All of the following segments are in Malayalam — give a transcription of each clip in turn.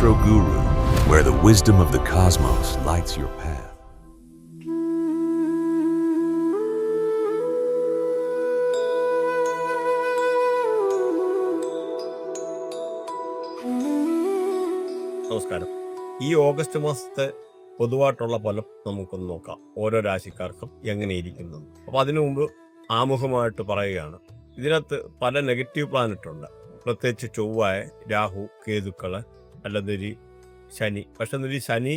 Astro Guru, where the wisdom of the cosmos lights your path. നമസ്കാരം. ഈ ഓഗസ്റ്റ് മാസത്തെ പൊതുവായിട്ടുള്ള ഫലം നമുക്കൊന്ന് നോക്കാം, ഓരോ രാശിക്കാർക്കും എങ്ങനെയിരിക്കുന്നു. അപ്പോൾ അതിനു മുമ്പ് ആമുഖമായിട്ട് പറയുകയാണ്, ഇതിനകത്ത് പല നെഗറ്റീവ് പ്ലാനറ്റ് ഉണ്ട്. പ്രത്യേകിച്ച് ചൊവ്വായ, രാഹു, കേതുക്കള്, അല്ലെങ്കിൽ ശനി. പക്ഷെ ഈ ശനി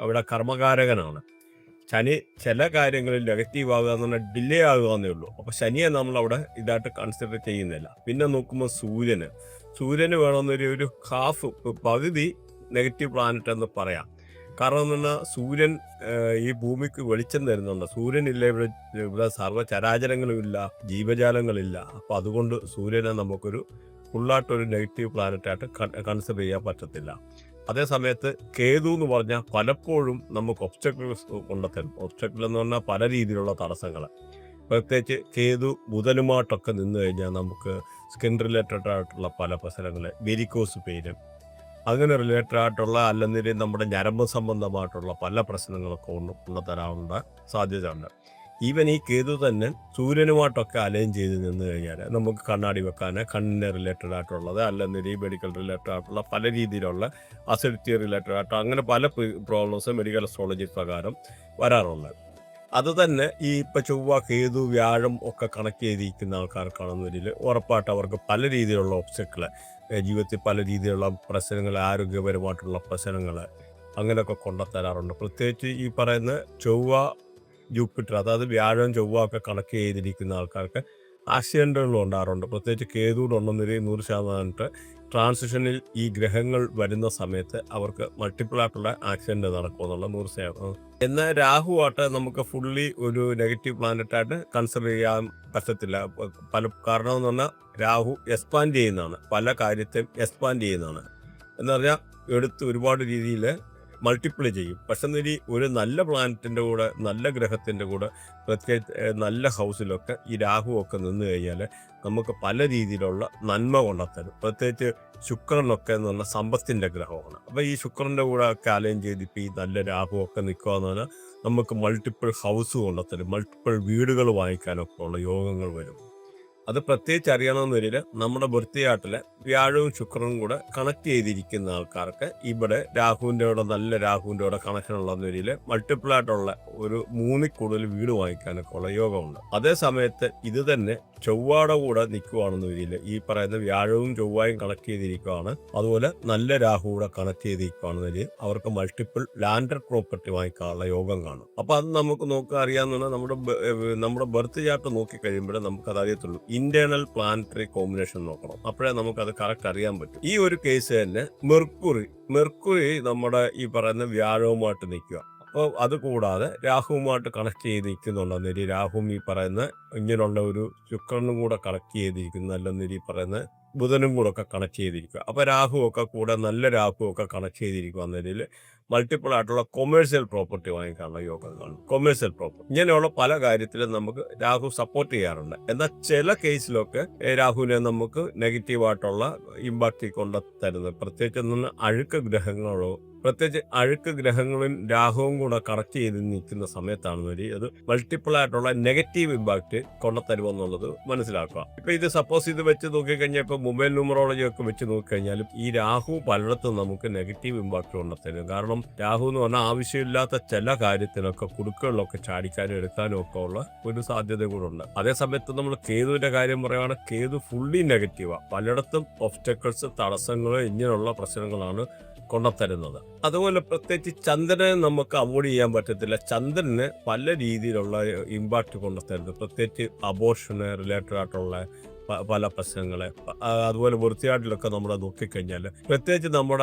അവിടെ കർമ്മകാരകനാണ്. ശനി ചില കാര്യങ്ങളിൽ നെഗറ്റീവ് ആകുക എന്ന് പറഞ്ഞാൽ ഡിലേ ആകുക എന്നേ ഉള്ളൂ. അപ്പോൾ ശനിയെ നമ്മളവിടെ ഇതായിട്ട് കൺസിഡർ ചെയ്യുന്നില്ല. പിന്നെ നോക്കുമ്പോൾ സൂര്യന് വേണമെന്നൊരു ഹാഫ് പകുതി നെഗറ്റീവ് പ്ലാനറ്റ് എന്ന് പറയാം. കാരണം എന്ന് പറഞ്ഞാൽ സൂര്യൻ ഈ ഭൂമിക്ക് വെളിച്ചം തരുന്നുണ്ട്. സൂര്യനില്ല ഇവിടെ സർവ്വചരാചരങ്ങളും ഇല്ല, ജീവജാലങ്ങളില്ല. അപ്പോൾ അതുകൊണ്ട് സൂര്യനെ നമുക്കൊരു ഫുള്ളായിട്ടൊരു നെഗറ്റീവ് പ്ലാനറ്റായിട്ട് കൺസിഡർ ചെയ്യാൻ പറ്റത്തില്ല. അതേ സമയത്ത് കേതു എന്ന് പറഞ്ഞാൽ പലപ്പോഴും നമുക്ക് ഒബ്സ്റ്റക്കിൾസ് കൊണ്ടുത്തരും. ഒബ്സ്റ്റക്കിൾ എന്ന് പറഞ്ഞാൽ പല രീതിയിലുള്ള തടസ്സങ്ങൾ. പ്രത്യേകിച്ച് കേതു ബുധനുമായിട്ടൊക്കെ നിന്ന് കഴിഞ്ഞാൽ നമുക്ക് സ്കിൻ റിലേറ്റഡ് ആയിട്ടുള്ള പല പ്രശ്നങ്ങൾ, വെരിക്കോസ് പെയിന്, അങ്ങനെ റിലേറ്റഡ് ആയിട്ടുള്ള അല്ലെങ്കിൽ നമ്മുടെ ഞരമ്പ് സംബന്ധമായിട്ടുള്ള പല പ്രശ്നങ്ങളൊക്കെ കൊണ്ടുതരാനുള്ള സാധ്യത ഉണ്ട്. ഈവൻ ഈ കേതു തന്നെ സൂര്യനുമായിട്ടൊക്കെ അലൈൻ ചെയ്ത് നിന്ന് കഴിഞ്ഞാൽ നമുക്ക് കണ്ണാടി വെക്കാൻ, കണ്ണിന് റിലേറ്റഡ് ആയിട്ടുള്ളത്, അല്ലെങ്കിൽ ഈ മെഡിക്കൽ റിലേറ്റഡ് ആയിട്ടുള്ള പല രീതിയിലുള്ള അസിഡിറ്റി റിലേറ്റഡ് ആയിട്ട് അങ്ങനെ പല പ്രോബ്ലംസ് മെഡിക്കൽ അസ്ട്രോളജി പ്രകാരം വരാറുണ്ട്. അത് തന്നെ ഈ ഇപ്പം ചൊവ്വ, കേതു, വ്യാഴം ഒക്കെ കണക്ട് ചെയ്തിരിക്കുന്ന ആൾക്കാർക്കാണെന്നതിൽ ഉറപ്പായിട്ട് അവർക്ക് പല രീതിയിലുള്ള ഒബ്സ്റ്റക്കിൾ, ജീവിതത്തിൽ പല രീതിയിലുള്ള പ്രശ്നങ്ങൾ, ആരോഗ്യപരമായിട്ടുള്ള പ്രശ്നങ്ങൾ അങ്ങനെയൊക്കെ കൊണ്ടുത്തരാറുണ്ട്. പ്രത്യേകിച്ച് ഈ പറയുന്ന ചൊവ്വ, ജൂപ്പിറ്റർ, അതായത് വ്യാഴം, ചൊവ്വ ഒക്കെ കണക്ട് ചെയ്തിരിക്കുന്ന ആൾക്കാർക്ക് ആക്സിഡൻറ്റുകളും ഉണ്ടാകാറുണ്ട്. പ്രത്യേകിച്ച് കേതുവിനുണ്ടെന്നൊരു 100% ട്രാൻസിഷനിൽ ഈ ഗ്രഹങ്ങൾ വരുന്ന സമയത്ത് അവർക്ക് മൾട്ടിപ്പിൾ ആയിട്ടുള്ള ആക്സിഡൻറ്റ് നടക്കുമെന്നുള്ള 100%. എന്നാൽ രാഹുവായിട്ട് നമുക്ക് ഫുള്ളി ഒരു നെഗറ്റീവ് പ്ലാനറ്റായിട്ട് കൺസിഡർ ചെയ്യാൻ പറ്റത്തില്ല. കാരണം എന്ന് പറഞ്ഞാൽ രാഹു എക്സ്പാൻഡ് ചെയ്യുന്നതാണ്, പല കാര്യത്തെയും എക്സ്പാൻഡ് ചെയ്യുന്നതാണ്. എന്ന് പറഞ്ഞാൽ എടുത്ത് ഒരുപാട് രീതിയിൽ മൾട്ടിപ്ലൈ ചെയ്യും. പക്ഷെ ഒരു നല്ല പ്ലാനറ്റിൻ്റെ കൂടെ, നല്ല ഗ്രഹത്തിൻ്റെ കൂടെ, പ്രത്യേകിച്ച് നല്ല ഹൗസിലൊക്കെ ഈ രാഹുവൊക്കെ നിന്ന് കഴിഞ്ഞാൽ നമുക്ക് പല രീതിയിലുള്ള നന്മ കൊണ്ടുത്തരും. പ്രത്യേകിച്ച് ശുക്രനൊക്കെ എന്ന് പറഞ്ഞാൽ സമ്പത്തിൻ്റെ ഗ്രഹമാണ്. അപ്പോൾ ഈ ശുക്രൻ്റെ കൂടെ ഒക്കെ അലൈൻ ചെയ്തിപ്പോൾ ഈ നല്ല രാഹുവൊക്കെ നിൽക്കുക എന്ന് പറഞ്ഞാൽ നമുക്ക് മൾട്ടിപ്പിൾ ഹൗസ് കൊണ്ടുത്തരും, മൾട്ടിപ്പിൾ വീടുകൾ വാങ്ങിക്കാനൊക്കെ ഉള്ള യോഗങ്ങൾ വരും. അത് പ്രത്യേകിച്ച് അറിയണമെന്ന് വരില്ല, നമ്മുടെ ബർത്ത് വ്യാഴവും ശുക്രനും കൂടെ കണക്ട് ചെയ്തിരിക്കുന്ന ആൾക്കാർക്ക് ഇവിടെ രാഹുവിൻ്റെ കൂടെ, നല്ല രാഹുവിൻ്റെ കൂടെ കണക്ഷൻ ഉള്ളതെന്ന് വരില്ല, മൾട്ടിപ്പിൾ ആയിട്ടുള്ള ഒരു 3 കൂടുതൽ വീട് വാങ്ങിക്കാനൊക്കെ ഉള്ള യോഗമുണ്ട്. അതേ സമയത്ത് ഇത് തന്നെ ചൊവ്വയുടെ കൂടെ നിൽക്കുവാണെന്ന് വരില്ല, ഈ പറയുന്ന വ്യാഴവും ചൊവ്വയും കണക്ട് ചെയ്തിരിക്കുകയാണ്, അതുപോലെ നല്ല രാഹു കൂടെ കണക്ട് ചെയ്തിരിക്കുകയാണെന്ന് വരിക, അവർക്ക് മൾട്ടിപ്പിൾ ലാൻഡഡ് പ്രോപ്പർട്ടി വാങ്ങിക്കാനുള്ള യോഗം കാണും. അപ്പോൾ അത് നമുക്ക് നോക്കുക അറിയാവുന്ന നമ്മുടെ ബർത്ത് ചാർട്ട് നോക്കിക്കഴിയുമ്പോഴേ നമുക്കത് അറിയത്തുള്ളൂ. ഇന്റേണൽ പ്ലാനറ്ററി കോമ്പിനേഷൻ നോക്കണം, അപ്പോഴേ നമുക്കത് കറക്റ്റ് അറിയാൻ പറ്റും. ഈ ഒരു കേസ് തന്നെ മെർക്കുറി നമ്മുടെ ഈ പറയുന്ന വ്യാഴവുമായിട്ട് നിൽക്കുക. അപ്പോൾ അത് കൂടാതെ രാഹുവുമായിട്ട് കണക്ട് ചെയ്ത് നിൽക്കുന്നുണ്ടെന്നൊരു, രാഹുവും ഈ പറയുന്ന ഇങ്ങനെയുള്ള ഒരു ശുക്രനും കൂടെ കണക്ട് ചെയ്തിരിക്കുന്നു, അല്ലെന്നൊരു ഈ പറയുന്ന ബുധനും കൂടെ ഒക്കെ കണക്ട് ചെയ്തിരിക്കുക. അപ്പോൾ രാഹുവൊക്കെ കൂടെ, നല്ല രാഹുവൊക്കെ കണക്ട് ചെയ്തിരിക്കുക എന്നതിൽ മൾട്ടിപ്പിൾ ആയിട്ടുള്ള കൊമേഴ്സ്യൽ പ്രോപ്പർട്ടി വാങ്ങിക്കാനുള്ള യോഗം കാണും. കൊമേഴ്സ്യൽ പ്രോപ്പർട്ടി ഇങ്ങനെയുള്ള പല കാര്യത്തിലും നമുക്ക് രാഹു സപ്പോർട്ട് ചെയ്യാറുണ്ട്. എന്നാൽ ചില കേസിലൊക്കെ രാഹുവിനെ നമുക്ക് നെഗറ്റീവായിട്ടുള്ള ഇമ്പാക്റ്റ് കൊണ്ട് തരുന്നത്, പ്രത്യേകിച്ച് അഴുക്ക് ഗ്രഹങ്ങളിൽ രാഹുവും കൂടെ കറക്റ്റ് ചെയ്ത് നിൽക്കുന്ന സമയത്താണെന്നൊരു അത് മൾട്ടിപ്പിൾ ആയിട്ടുള്ള നെഗറ്റീവ് ഇമ്പാക്റ്റ് കൊണ്ടുതരുമെന്നുള്ളത് മനസ്സിലാക്കുക. ഇപ്പൊ ഇത് സപ്പോസ് ഇത് വെച്ച് നോക്കിക്കഴിഞ്ഞാൽ ഇപ്പൊ മൊബൈൽ ന്യൂമറോളജി ഒക്കെ വെച്ച് നോക്കിക്കഴിഞ്ഞാലും ഈ രാഹു പലയിടത്തും നമുക്ക് നെഗറ്റീവ് ഇമ്പാക്റ്റ് കൊണ്ടുതരും. കാരണം രാഹു എന്ന് പറഞ്ഞാൽ ആവശ്യമില്ലാത്ത ചില കാര്യത്തിനൊക്കെ കുടുക്കുകളിലൊക്കെ ചാടിക്കാനും എടുക്കാനും ഒക്കെ ഉള്ള ഒരു സാധ്യത കൂടെ ഉണ്ട്. അതേസമയത്ത് നമ്മൾ കേതുവിന്റെ കാര്യം പറയുകയാണെങ്കിൽ കേതു ഫുള്ളി നെഗറ്റീവാണ്. പലയിടത്തും ഒബ്സ്റ്റക്കിൾസ്, തടസ്സങ്ങൾ, ഇങ്ങനെയുള്ള പ്രശ്നങ്ങളാണ് കൊണ്ടുത്തരുന്നത്. അതുപോലെ പ്രത്യേകിച്ച് ചന്ദ്രനെ നമുക്ക് അവോയ്ഡ് ചെയ്യാൻ പറ്റത്തില്ല. ചന്ദ്രന് പല രീതിയിലുള്ള ഇമ്പാക്റ്റ് കൊണ്ടുത്തരുന്നത്, പ്രത്യേകിച്ച് അബോർഷന് റിലേറ്റഡ് ആയിട്ടുള്ള പല പ്രശ്നങ്ങളെ, അതുപോലെ വൃത്തിയാട്ടിലൊക്കെ നമ്മൾ നോക്കിക്കഴിഞ്ഞാൽ, പ്രത്യേകിച്ച്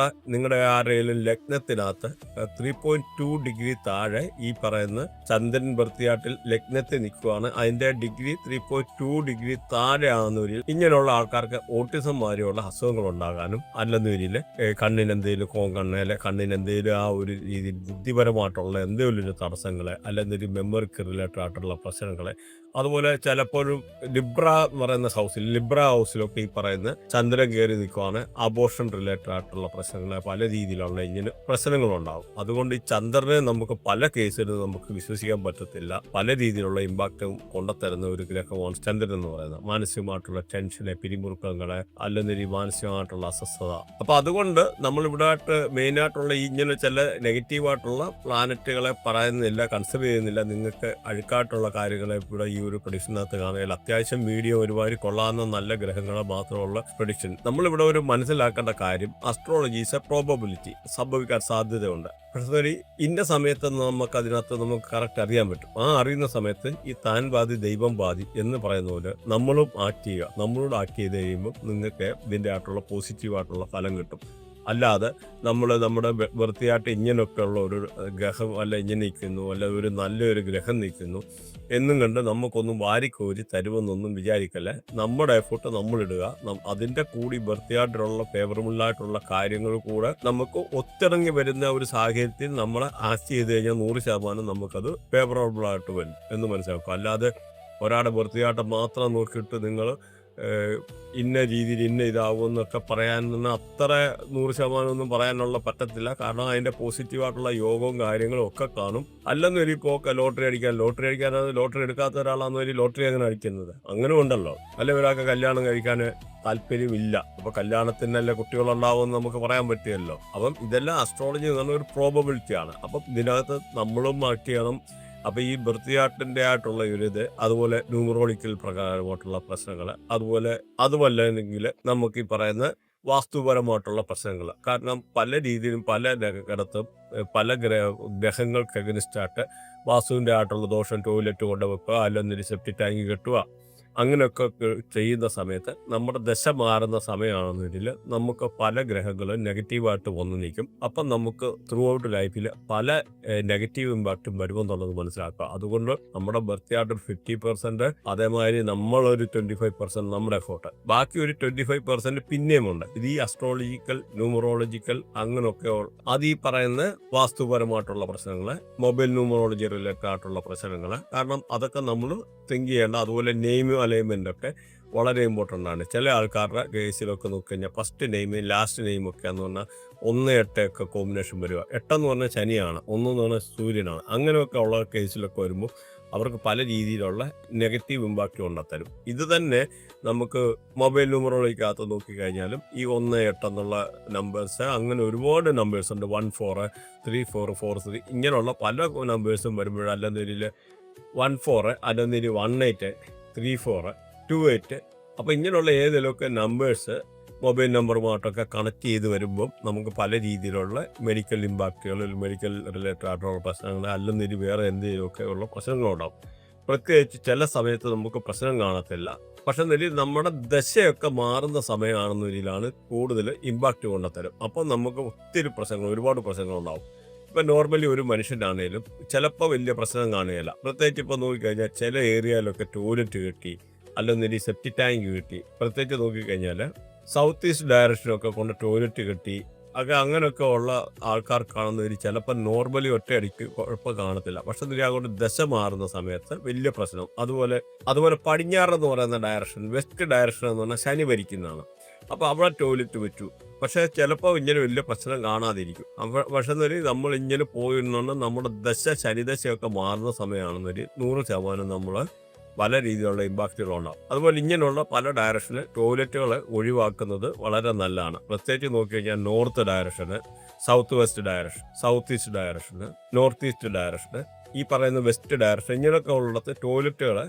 നിങ്ങളുടെ ആരെങ്കിലും ലഗ്നത്തിനകത്ത് 3.2 ഡിഗ്രി താഴെ ഈ പറയുന്ന ചന്ദ്രൻ വൃത്തിയാട്ടിൽ ലഗ്നത്തിൽ നിൽക്കുകയാണ്, അതിൻ്റെ ഡിഗ്രി 3.2 ഡിഗ്രി താഴെ ആകുന്നവരിൽ ഇങ്ങനെയുള്ള ആൾക്കാർക്ക് ഓട്ടിസം മാതിരിയുള്ള അസുഖങ്ങൾ ഉണ്ടാകാനും, അല്ലെന്നവരിൽ കണ്ണിനെന്തെങ്കിലും കോങ്കണ്ണയിലെ കണ്ണിനെന്തെങ്കിലും ആ ഒരു രീതിയിൽ ബുദ്ധിപരമായിട്ടുള്ള എന്തെങ്കിലും ഒരു തടസ്സങ്ങളെ, അല്ലെങ്കിൽ മെമ്മറിക്ക് റിലേറ്റഡ് ആയിട്ടുള്ള പ്രശ്നങ്ങളെ അതുപോലെ ചിലപ്പോഴും ലിബ്ര എന്ന് പറയുന്ന ലിബ്ര ഹൗസിലൊക്കെ ഈ പറയുന്ന ചന്ദ്രൻ കയറി നിൽക്കുവാണ് അബോർഷൻ റിലേറ്റഡ് ആയിട്ടുള്ള പ്രശ്നങ്ങൾ, പല രീതിയിലുള്ള ഇങ്ങനെ പ്രശ്നങ്ങളുണ്ടാവും. അതുകൊണ്ട് ഈ ചന്ദ്രനെ നമുക്ക് പല കേസിലും നമുക്ക് വിശ്വസിക്കാൻ പറ്റത്തില്ല. പല രീതിയിലുള്ള ഇമ്പാക്റ്റും കൊണ്ടുത്തരുന്ന ഒരു ഗ്രഹമാണ് ചന്ദ്രൻ എന്ന് പറയുന്നത്. മാനസികമായിട്ടുള്ള ടെൻഷനെ, പിരിമുറുക്കങ്ങളെ, അല്ലെങ്കിൽ മാനസികമായിട്ടുള്ള അസ്വസ്ഥത. അപ്പൊ അതുകൊണ്ട് നമ്മൾ ഇവിടെ മെയിനായിട്ടുള്ള ഇങ്ങനെ ചില നെഗറ്റീവായിട്ടുള്ള പ്ലാനറ്റുകളെ പറയുന്നില്ല, കൺസിഡർ ചെയ്യുന്നില്ല. നിങ്ങൾക്ക് അഴുക്കായിട്ടുള്ള കാര്യങ്ങളെ ഇവിടെ ഈ ഒരു പ്രഡിക്ഷനകത്ത് കാണുകയില്ല. അത്യാവശ്യം വീഡിയോ ഒരുപാട് കൊള്ളാവുന്ന നല്ല ഗ്രഹങ്ങളെ മാത്രമുള്ള പ്രഡിക്ഷൻ. നമ്മളിവിടെ ഒരു മനസ്സിലാക്കേണ്ട കാര്യം, അസ്ട്രോളജി ഈസ് എ പ്രോബബിലിറ്റി, സംഭവിക്കാൻ സാധ്യതയുണ്ട്. പക്ഷേ ഇന്ന സമയത്ത് നമുക്ക് അതിനകത്ത് നമുക്ക് കറക്റ്റ് അറിയാൻ പറ്റും. ആ അറിയുന്ന സമയത്ത് ഈ താൻ ബാധി ദൈവം ബാധി എന്ന് പറയുന്ന പോലെ നമ്മളും ആക്ട് ചെയ്യുക. നമ്മളോട് ആക്ട് ചെയ്ത് കഴിയുമ്പോൾ നിങ്ങൾക്ക് ഇതിൻ്റെ ആയിട്ടുള്ള പോസിറ്റീവായിട്ടുള്ള ഫലം കിട്ടും. അല്ലാതെ നമ്മുടെ വൃത്തിയായിട്ട് ഇങ്ങനെയൊക്കെ ഉള്ള ഒരു ഗ്രഹം അല്ല ഇങ്ങനെ നിൽക്കുന്നു, അല്ല ഒരു നല്ലൊരു ഗ്രഹം നിൽക്കുന്നു എന്നും കണ്ട് നമുക്കൊന്നും വാരിക്കോരി തരുമെന്നൊന്നും വിചാരിക്കല്ലേ. നമ്മുടെ എഫേർട്ട് നമ്മളിടുക. അതിൻ്റെ കൂടി വൃത്തിയായിട്ടുള്ള ഫേവറബിളായിട്ടുള്ള കാര്യങ്ങൾ കൂടെ നമുക്ക് ഒത്തിറങ്ങി വരുന്ന ഒരു സാഹചര്യത്തിൽ നമ്മളെ ആക്ട് ചെയ്ത് കഴിഞ്ഞാൽ 100% നമുക്കത് ഫേവറബിളായിട്ട് വരും എന്ന് മനസ്സിലാക്കും. അല്ലാതെ ഒരാളുടെ വൃത്തിയായിട്ട് മാത്രം നോക്കിയിട്ട് നിങ്ങൾ ഇന്ന രീതിയിൽ ഇന്ന ഇതാവുമെന്നൊക്കെ പറയാൻ അത്ര 100% ഒന്നും പറയാനുള്ള പറ്റത്തില്ല. കാരണം അതിൻ്റെ പോസിറ്റീവായിട്ടുള്ള യോഗവും കാര്യങ്ങളും ഒക്കെ കാണും. അല്ലെന്നൊരു ഇപ്പോൾ ലോട്ടറി അടിക്കാനത് ലോട്ടറി എടുക്കാത്ത ഒരാളാണെന്നൊരു ലോട്ടറി അങ്ങനെ അടിക്കുന്നത് അങ്ങനെ ഉണ്ടല്ലോ. അല്ലെ ഒരാൾക്ക് കല്യാണം കഴിക്കാൻ താല്പര്യമില്ല, അപ്പോൾ കല്യാണത്തിനല്ലേ കുട്ടികളുണ്ടാവുമെന്ന് നമുക്ക് പറയാൻ പറ്റിയല്ലോ. അപ്പം ഇതെല്ലാം അസ്ട്രോളജി എന്ന് പറഞ്ഞ ഒരു പ്രോബബിലിറ്റിയാണ്. അപ്പം ഇതിനകത്ത് നമ്മളും ആക്ട് ചെയ്യണം. അപ്പോൾ ഈ വൃത്തിയാട്ടിൻ്റെ ആയിട്ടുള്ള ഒരു ഇത്, അതുപോലെ ന്യൂമറോളിക്കൽ പ്രകാരമായിട്ടുള്ള പ്രശ്നങ്ങൾ, അതുമല്ലെങ്കിൽ നമുക്ക് ഈ പറയുന്ന വാസ്തുപരമായിട്ടുള്ള പ്രശ്നങ്ങൾ. കാരണം പല രീതിയിലും പല ഇടത്തും പല ഗ്രഹങ്ങൾക്ക് എഗനിസ്റ്റായിട്ട് വാസ്തുവിൻ്റെ ആയിട്ടുള്ള ദോഷം, ടോയ്ലറ്റ് കൊണ്ടുവെക്കുക, അല്ലെങ്കിൽ സെപ്റ്റി ടാങ്ക് കെട്ടുക, അങ്ങനെയൊക്കെ ചെയ്യുന്ന സമയത്ത് നമ്മുടെ ദശ മാറുന്ന സമയമാണെന്നതിൽ നമുക്ക് പല ഗ്രഹങ്ങളും നെഗറ്റീവായിട്ട് വന്നു നിൽക്കും. അപ്പം നമുക്ക് ത്രൂ ഔട്ട് ലൈഫിൽ പല നെഗറ്റീവ് ഇമ്പാക്റ്റും വരുമെന്നുള്ളത് മനസ്സിലാക്കുക. അതുകൊണ്ട് നമ്മുടെ ബർത്തിയായിട്ട് 50%, അതേമാതിരി നമ്മളൊരു 25% നമ്മുടെ എഫോർട്ട്, ബാക്കി ഒരു 25% പിന്നെയും ഉണ്ട്. ഇത് ഈ അസ്ട്രോളജിക്കൽ, ന്യൂമറോളജിക്കൽ അങ്ങനെയൊക്കെ അത് ഈ പറയുന്ന വാസ്തുപരമായിട്ടുള്ള പ്രശ്നങ്ങൾ, മൊബൈൽ ന്യൂമറോളജി റിലേറ്റഡ് ആയിട്ടുള്ള പ്രശ്നങ്ങൾ. കാരണം അതൊക്കെ നമ്മൾ തിങ്ക് ചെയ്യേണ്ട. അതുപോലെ നെയിം അലൈൻമെന്റ് ഒക്കെ വളരെ ഇമ്പോർട്ടൻ്റ് ആണ്. ചില ആൾക്കാരുടെ കേസിലൊക്കെ നോക്കിക്കഴിഞ്ഞാൽ ഫസ്റ്റ് നെയിം ലാസ്റ്റ് നെയിം ഒക്കെ എന്ന് പറഞ്ഞാൽ 1, 8 ഒക്കെ കോമ്പിനേഷൻ വരിക. 8 എന്ന് പറഞ്ഞാൽ ശനിയാണ്, 1 എന്ന് പറഞ്ഞാൽ സൂര്യനാണ്. അങ്ങനെയൊക്കെ ഉള്ള കേസിലൊക്കെ വരുമ്പോൾ അവർക്ക് പല രീതിയിലുള്ള നെഗറ്റീവ് ഇമ്പാക്റ്റ് കൊണ്ടുത്തരും. ഇത് തന്നെ നമുക്ക് മൊബൈൽ ന്യൂമറോളജിക്കകത്ത് നോക്കിക്കഴിഞ്ഞാലും ഈ 1, 8 എന്നുള്ള നമ്പേഴ്സ്, അങ്ങനെ ഒരുപാട് നമ്പേഴ്സ് ഉണ്ട്. 1, 4, 3, 4, 4, 3 ഇങ്ങനെയുള്ള പല നമ്പേഴ്സും വരുമ്പോഴും, അല്ലെന്നൊരു 1, 4, അല്ലെന്നൊരു 1, 8, 3, 4, 2, 8. അപ്പോൾ ഇങ്ങനെയുള്ള ഏതെങ്കിലുമൊക്കെ നമ്പേഴ്സ് മൊബൈൽ നമ്പറുമായിട്ടൊക്കെ കണക്ട് ചെയ്ത് വരുമ്പം നമുക്ക് പല രീതിയിലുള്ള മെഡിക്കൽ ഇമ്പാക്റ്റുകൾ, മെഡിക്കൽ റിലേറ്റഡ് ആയിട്ടുള്ള പ്രശ്നങ്ങൾ, അല്ലെന്നൊരു വേറെ എന്തെങ്കിലുമൊക്കെ ഉള്ള പ്രശ്നങ്ങളുണ്ടാകും. പ്രത്യേകിച്ച് ചില സമയത്ത് നമുക്ക് പ്രശ്നം കാണത്തില്ല. പക്ഷെ നമ്മുടെ ദശയൊക്കെ മാറുന്ന സമയമാണെന്ന രീതിയിലാണ് കൂടുതൽ ഇമ്പാക്റ്റ് കൊണ്ടുത്തരും. അപ്പം നമുക്ക് ഒത്തിരി പ്രശ്നങ്ങൾ, ഒരുപാട് പ്രശ്നങ്ങളുണ്ടാകും. ഇപ്പം നോർമലി ഒരു മനുഷ്യനാണേലും ചിലപ്പോൾ വലിയ പ്രശ്നം കാണുകയില്ല. പ്രത്യേകിച്ച് ഇപ്പോൾ നോക്കിക്കഴിഞ്ഞാൽ ചില ഏരിയയിലൊക്കെ ടോയ്ലറ്റ് കിട്ടി, അല്ലെങ്കിൽ സെപ്റ്റി ടാങ്ക് കിട്ടി. പ്രത്യേകിച്ച് നോക്കിക്കഴിഞ്ഞാൽ സൗത്ത് ഈസ്റ്റ് ഡയറക്ഷനൊക്കെ കൊണ്ട് ടോയ്ലറ്റ് കിട്ടി, അങ്ങനെയൊക്കെ ഉള്ള ആൾക്കാർക്കാണെന്നൊരു ചിലപ്പോൾ നോർമലി ഒറ്റയടിക്ക് കുഴപ്പം കാണത്തില്ല. പക്ഷെ അങ്ങോട്ട് ദശ മാറുന്ന സമയത്ത് വലിയ പ്രശ്നം. അതുപോലെ പടിഞ്ഞാറെന്ന് പറയുന്ന ഡയറക്ഷൻ, വെസ്റ്റ് ഡയറക്ഷൻ എന്ന് പറഞ്ഞാൽ ശനി ഭരിക്കുന്നതാണ്. അപ്പോൾ അവിടെ ടോയ്ലറ്റ് വെച്ചു. പക്ഷേ ചിലപ്പോൾ ഇങ്ങനെ വലിയ പ്രശ്നം കാണാതിരിക്കും. പക്ഷെ നമ്മൾ ഇങ്ങനെ പോയിരുന്നുകൊണ്ട് നമ്മുടെ ശനിദശയൊക്കെ മാറുന്ന സമയമാണെന്നൊരു 100% നമ്മൾ പല രീതിയിലുള്ള ഇമ്പാക്റ്റുകളുണ്ടാകും. അതുപോലെ ഇങ്ങനെയുള്ള പല ഡയറക്ഷന് ടോയ്ലറ്റുകൾ ഒഴിവാക്കുന്നത് വളരെ നല്ലതാണ്. പ്രത്യേകിച്ച് നോക്കിക്കഴിഞ്ഞാൽ north direction, south west direction, south east direction, north east direction, ഈ പറയുന്ന വെസ്റ്റ് ഡയറക്ഷൻ, ഇങ്ങനെയൊക്കെ ഉള്ളത് ടോയ്ലറ്റുകൾ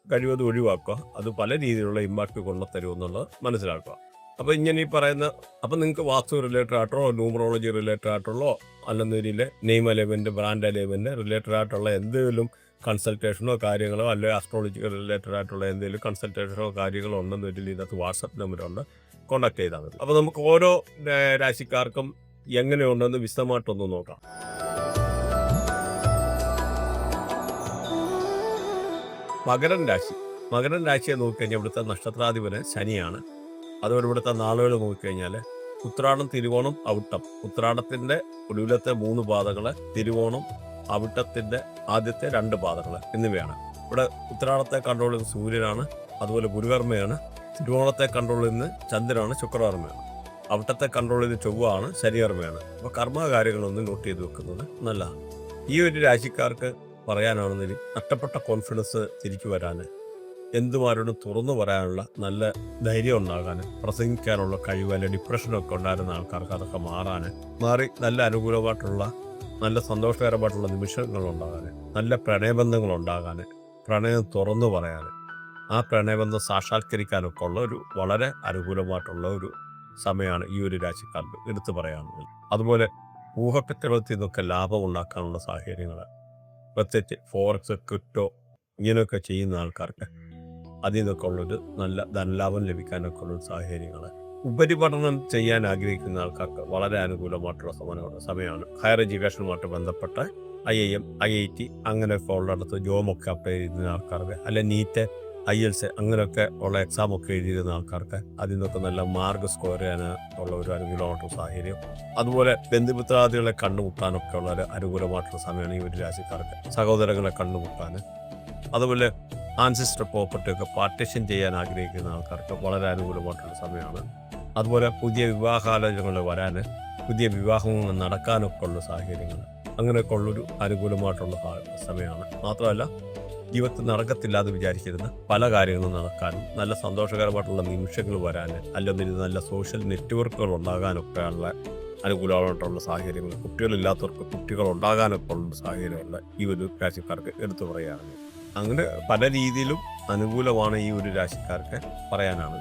കഴിവതും ഒഴിവാക്കുക. അത് പല രീതിയിലുള്ള ഇമ്പാക്റ്റ് കൊണ്ടുത്തരുമെന്നുള്ളത് മനസ്സിലാക്കുക. അപ്പോൾ ഇങ്ങനെ ഈ പറയുന്ന, അപ്പം നിങ്ങൾക്ക് വാസ്തു റിലേറ്റഡ് ആയിട്ടുള്ള, ന്യൂമറോളജി റിലേറ്റഡ് ആയിട്ടുള്ള, അല്ലെന്നൊരു name alignment, brand alignment related ആയിട്ടുള്ള എന്തെങ്കിലും കൺസൾട്ടേഷനോ കാര്യങ്ങളോ, അല്ലെങ്കിൽ അസ്ട്രോളജിക്കൽ റിലേറ്റഡ് ആയിട്ടുള്ള എന്തെങ്കിലും കൺസൾട്ടേഷനോ കാര്യങ്ങളോ ഉണ്ടെന്നൊരു ഇതിനകത്ത് വാട്സപ്പ് നമ്പറുണ്ട്, കോൺടാക്ട് ചെയ്താൽ മതി. അപ്പോൾ നമുക്ക് ഓരോ രാശിക്കാർക്കും എങ്ങനെയുണ്ടെന്ന് വിശദമായിട്ടൊന്ന് നോക്കാം. മകരൻ രാശിയെ നോക്കിക്കഴിഞ്ഞാൽ ഇവിടുത്തെ നക്ഷത്രാധിപന് ശനിയാണ്. അതുപോലെ ഇവിടുത്തെ നാളുകൾ നോക്കിക്കഴിഞ്ഞാൽ ഉത്രാടം, തിരുവോണം, അവിട്ടം. ഉത്രാടത്തിൻ്റെ ഒടുവിലത്തെ 3 പാദങ്ങൾ, തിരുവോണം, അവിട്ടത്തിൻ്റെ ആദ്യത്തെ 2 പാദങ്ങൾ എന്നിവയാണ്. ഇവിടെ ഉത്തരാടത്തെ കൺട്രോൾ ചെയ്യുന്ന സൂര്യനാണ്, അതുപോലെ ഗുരുകർമ്മയാണ്. തിരുവോണത്തെ കൺട്രോൾ ചെയ്യുന്ന ചന്ദ്രനാണ്, ശുക്രകർമ്മയാണ്. അവിട്ടത്തെ കൺട്രോൾ ചെയ്യുന്ന ചൊവ്വയാണ്, ശനികർമ്മയാണ്. അപ്പോൾ കർമ്മകാര്യങ്ങളൊന്നും നോട്ട് ചെയ്ത് വെക്കുന്നത് നല്ലതാണ്. ഈ ഒരു രാശിക്കാർക്ക് പറയാനാണെന്നതിൽ നഷ്ടപ്പെട്ട കോൺഫിഡൻസ് തിരിച്ചു വരാൻ, എന്തുമാരോടും തുറന്നു പറയാനുള്ള നല്ല ധൈര്യം ഉണ്ടാകാൻ, പ്രസംഗിക്കാനുള്ള കഴിവ്, അല്ലെ ഡിപ്രഷനൊക്കെ ഉണ്ടായിരുന്ന ആൾക്കാർക്ക് അതൊക്കെ മാറി നല്ല അനുകൂലമായിട്ടുള്ള നല്ല സന്തോഷകരമായിട്ടുള്ള നിമിഷങ്ങൾ ഉണ്ടാകാൻ, നല്ല പ്രണയബന്ധങ്ങൾ ഉണ്ടാകാൻ, പ്രണയം തുറന്നു പറയാൻ, ആ പ്രണയബന്ധം സാക്ഷാത്കരിക്കാനൊക്കെ ഉള്ള ഒരു വളരെ അനുകൂലമായിട്ടുള്ള ഒരു സമയമാണ് ഈ ഒരു രാശിക്കാർക്ക് എടുത്തു പറയാനുള്ളത്. അതുപോലെ ഊഹക്കച്ചവടത്തിൽ നിന്നൊക്കെ ലാഭം ഉണ്ടാക്കാനുള്ള സാഹചര്യങ്ങൾ, പ്രത്യേകിച്ച് ഫോറക്സ്, ക്രിപ്റ്റോ ഇങ്ങനെയൊക്കെ ചെയ്യുന്ന ആൾക്കാർക്ക് അതിൽ നിന്നൊക്കെ ഉള്ളൊരു നല്ല ധനലാഭം ലഭിക്കാനൊക്കെ ഉള്ളൊരു സാഹചര്യങ്ങൾ, ഉപരിപഠനം ചെയ്യാൻ ആഗ്രഹിക്കുന്ന ആൾക്കാർക്ക് വളരെ അനുകൂലമായിട്ടുള്ള സമയമാണ്. ഹയർ എഡ്യൂക്കേഷനുമായിട്ട് ബന്ധപ്പെട്ട IIM, IIT അങ്ങനെയൊക്കെ ഉള്ളിടത്ത് ജോബൊക്കെ അപ്ലൈ ചെയ്യുന്ന ആൾക്കാർക്ക്, അല്ലെ നീറ്റ്, IELTS അങ്ങനെയൊക്കെ ഉള്ള എക്സാമൊക്കെ എഴുതിയിരുന്ന ആൾക്കാർക്ക് അതിൽ നിന്നൊക്കെ നല്ല മാർക്ക് സ്കോർ ചെയ്യാൻ ഉള്ള ഒരു അനുകൂലമായിട്ടുള്ള സാഹചര്യം. അതുപോലെ ബന്ധുമിത്രാദികളെ കണ്ടുമുട്ടാനൊക്കെ ഉള്ള ഒരു അനുകൂലമായിട്ടുള്ള സമയമാണ് ഈ ഒരു രാശിക്കാർക്ക്. സഹോദരങ്ങളെ കണ്ടുമുട്ടാൻ, അതുപോലെ ആൻസിസ്റ്റർ പ്രോപ്പർട്ടിയൊക്കെ പാർട്ടീഷൻ ചെയ്യാൻ ആഗ്രഹിക്കുന്ന ആൾക്കാർക്ക് വളരെ അനുകൂലമായിട്ടുള്ള സമയമാണ്. അതുപോലെ പുതിയ വിവാഹാലോചനകൾ വരാൻ, പുതിയ വിവാഹങ്ങൾ നടക്കാനൊക്കെ ഉള്ള സാഹചര്യങ്ങൾ, അങ്ങനെയൊക്കെ ഉള്ളൊരു അനുകൂലമായിട്ടുള്ള സമയമാണ്. മാത്രമല്ല ജീവിതത്തിൽ നടക്കത്തില്ലാതെ വിചാരിച്ചിരുന്ന പല കാര്യങ്ങളും നടക്കാനും, നല്ല സന്തോഷകരമായിട്ടുള്ള നിമിഷങ്ങൾ വരാൻ, അല്ലെങ്കിൽ നല്ല സോഷ്യൽ നെറ്റ്വർക്കുകൾ ഉണ്ടാകാനൊക്കെയുള്ള അനുകൂലമായിട്ടുള്ള സാഹചര്യങ്ങൾ, കുട്ടികളില്ലാത്തവർക്ക് കുട്ടികൾ ഉണ്ടാകാനൊക്കെ ഉള്ള സാഹചര്യമുള്ള ഈ ഒരു രാശിക്കാർക്ക് എടുത്തു പറയുകയാണ്. അങ്ങനെ പല രീതിയിലും അനുകൂലമാണ് ഈ ഒരു രാശിക്കാർക്ക് പറയാനാണ്.